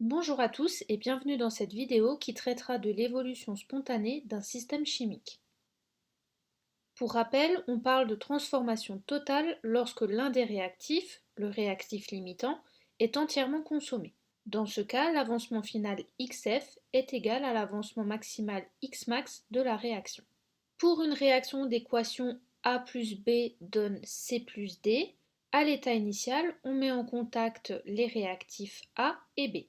Bonjour à tous et bienvenue dans cette vidéo qui traitera de l'évolution spontanée d'un système chimique. Pour rappel, on parle de transformation totale lorsque l'un des réactifs, le réactif limitant, est entièrement consommé. Dans ce cas, l'avancement final XF est égal à l'avancement maximal Xmax de la réaction. Pour une réaction d'équation A plus B donne C plus D, à l'état initial, on met en contact les réactifs A et B.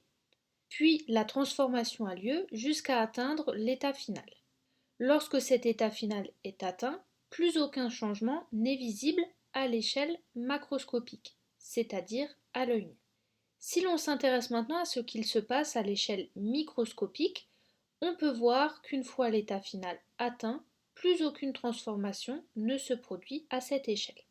Puis la transformation a lieu jusqu'à atteindre l'état final. Lorsque cet état final est atteint, plus aucun changement n'est visible à l'échelle macroscopique, c'est-à-dire à l'œil nu. Si l'on s'intéresse maintenant à ce qu'il se passe à l'échelle microscopique, on peut voir qu'une fois l'état final atteint, plus aucune transformation ne se produit à cette échelle.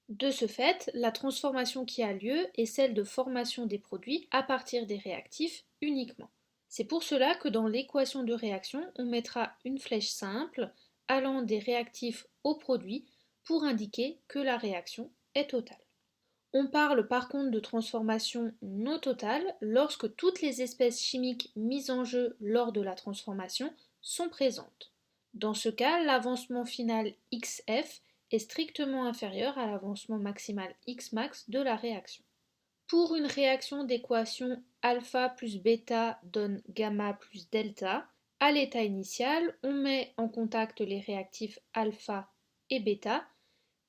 De ce fait, la transformation qui a lieu est celle de formation des produits à partir des réactifs uniquement. C'est pour cela que dans l'équation de réaction, on mettra une flèche simple allant des réactifs aux produits pour indiquer que la réaction est totale. On parle par contre de transformation non totale lorsque toutes les espèces chimiques mises en jeu lors de la transformation sont présentes. Dans ce cas, l'avancement final XF est strictement inférieur à l'avancement maximal Xmax de la réaction. Pour une réaction d'équation alpha plus bêta donne gamma plus delta, à l'état initial, on met en contact les réactifs alpha et bêta,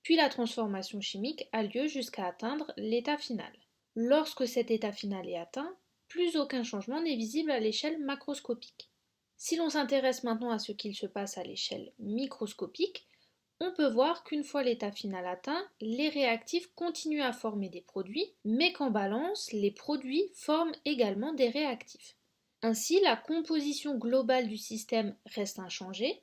puis la transformation chimique a lieu jusqu'à atteindre l'état final. Lorsque cet état final est atteint, plus aucun changement n'est visible à l'échelle macroscopique. Si l'on s'intéresse maintenant à ce qu'il se passe à l'échelle microscopique, on peut voir qu'une fois l'état final atteint, les réactifs continuent à former des produits, mais qu'en balance, les produits forment également des réactifs. Ainsi, la composition globale du système reste inchangée,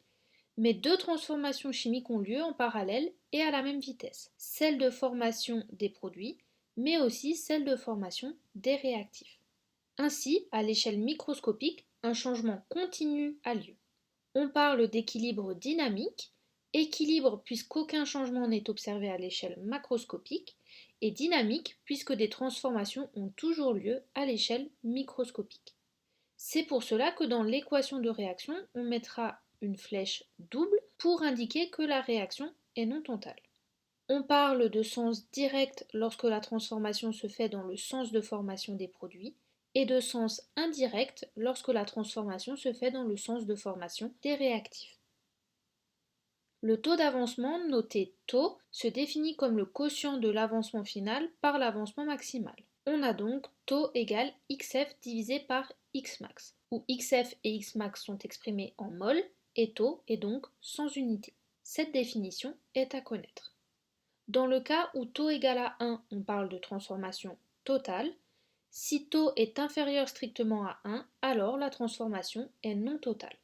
mais deux transformations chimiques ont lieu en parallèle et à la même vitesse, celle de formation des produits, mais aussi celle de formation des réactifs. Ainsi, à l'échelle microscopique, un changement continu a lieu. On parle d'équilibre dynamique, équilibre puisqu'aucun changement n'est observé à l'échelle macroscopique, et dynamique puisque des transformations ont toujours lieu à l'échelle microscopique. C'est pour cela que dans l'équation de réaction, on mettra une flèche double pour indiquer que la réaction est non totale. On parle de sens direct lorsque la transformation se fait dans le sens de formation des produits et de sens indirect lorsque la transformation se fait dans le sens de formation des réactifs. Le taux d'avancement, noté taux, se définit comme le quotient de l'avancement final par l'avancement maximal. On a donc taux égale xf divisé par xmax, où xf et xmax sont exprimés en mol et taux est donc sans unité. Cette définition est à connaître. Dans le cas où taux égale à 1, on parle de transformation totale. Si taux est inférieur strictement à 1, alors la transformation est non totale.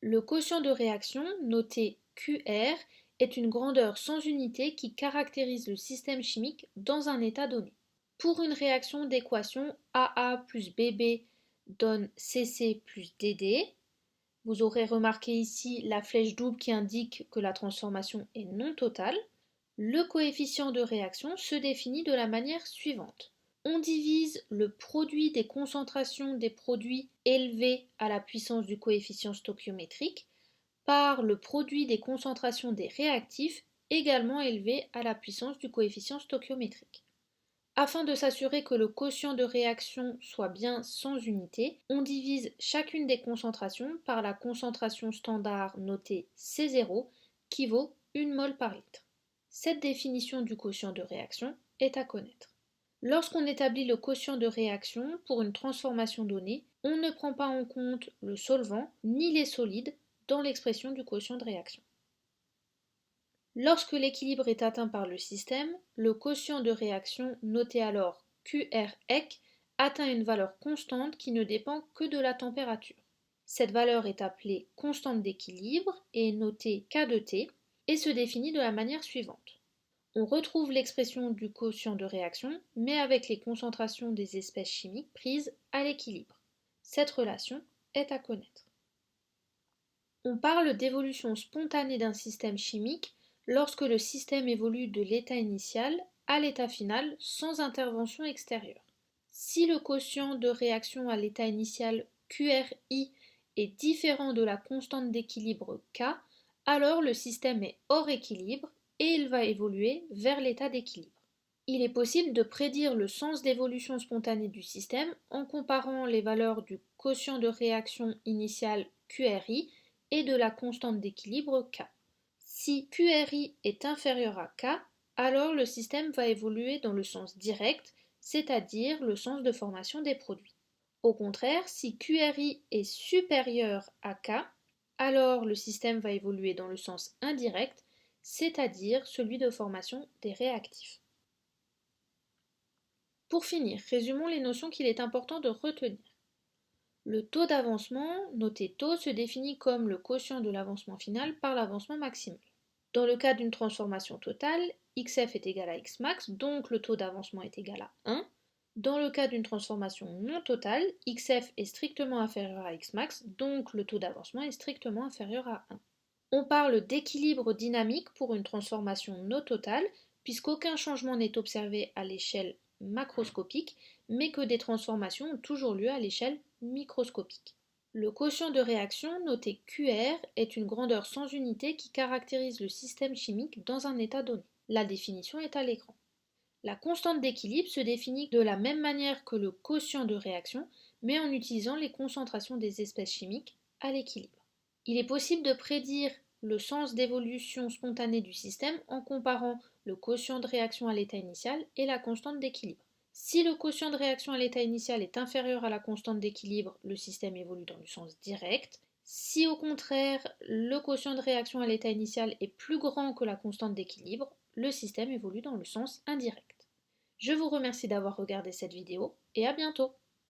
Le quotient de réaction, noté QR, est une grandeur sans unité qui caractérise le système chimique dans un état donné. Pour une réaction d'équation AA plus BB donne CC plus DD, vous aurez remarqué ici la flèche double qui indique que la transformation est non totale. Le coefficient de réaction se définit de la manière suivante. On divise le produit des concentrations des produits élevés à la puissance du coefficient stoichiométrique par le produit des concentrations des réactifs également élevés à la puissance du coefficient stoichiométrique. Afin de s'assurer que le quotient de réaction soit bien sans unité, on divise chacune des concentrations par la concentration standard notée C0 qui vaut 1 mol par litre. Cette définition du quotient de réaction est à connaître. Lorsqu'on établit le quotient de réaction pour une transformation donnée, on ne prend pas en compte le solvant ni les solides dans l'expression du quotient de réaction. Lorsque l'équilibre est atteint par le système, le quotient de réaction, noté alors QREC, atteint une valeur constante qui ne dépend que de la température. Cette valeur est appelée constante d'équilibre et est notée K de T et se définit de la manière suivante. On retrouve l'expression du quotient de réaction, mais avec les concentrations des espèces chimiques prises à l'équilibre. Cette relation est à connaître. On parle d'évolution spontanée d'un système chimique lorsque le système évolue de l'état initial à l'état final sans intervention extérieure. Si le quotient de réaction à l'état initial QRI est différent de la constante d'équilibre K, alors le système est hors équilibre et il va évoluer vers l'état d'équilibre. Il est possible de prédire le sens d'évolution spontanée du système en comparant les valeurs du quotient de réaction initial QRI et de la constante d'équilibre K. Si QRI est inférieur à K, alors le système va évoluer dans le sens direct, c'est-à-dire le sens de formation des produits. Au contraire, si QRI est supérieur à K, alors le système va évoluer dans le sens indirect, c'est-à-dire celui de formation des réactifs. Pour finir, résumons les notions qu'il est important de retenir. Le taux d'avancement, noté taux, se définit comme le quotient de l'avancement final par l'avancement maximal. Dans le cas d'une transformation totale, xf est égal à xmax, donc le taux d'avancement est égal à 1. Dans le cas d'une transformation non totale, xf est strictement inférieur à xmax, donc le taux d'avancement est strictement inférieur à 1. On parle d'équilibre dynamique pour une transformation non totale, puisqu'aucun changement n'est observé à l'échelle macroscopique, mais que des transformations ont toujours lieu à l'échelle microscopique. Le quotient de réaction, noté QR, est une grandeur sans unité qui caractérise le système chimique dans un état donné. La définition est à l'écran. La constante d'équilibre se définit de la même manière que le quotient de réaction, mais en utilisant les concentrations des espèces chimiques à l'équilibre. Il est possible de prédire le sens d'évolution spontanée du système en comparant le quotient de réaction à l'état initial et la constante d'équilibre. Si le quotient de réaction à l'état initial est inférieur à la constante d'équilibre, le système évolue dans le sens direct. Si au contraire le quotient de réaction à l'état initial est plus grand que la constante d'équilibre, le système évolue dans le sens indirect. Je vous remercie d'avoir regardé cette vidéo et à bientôt.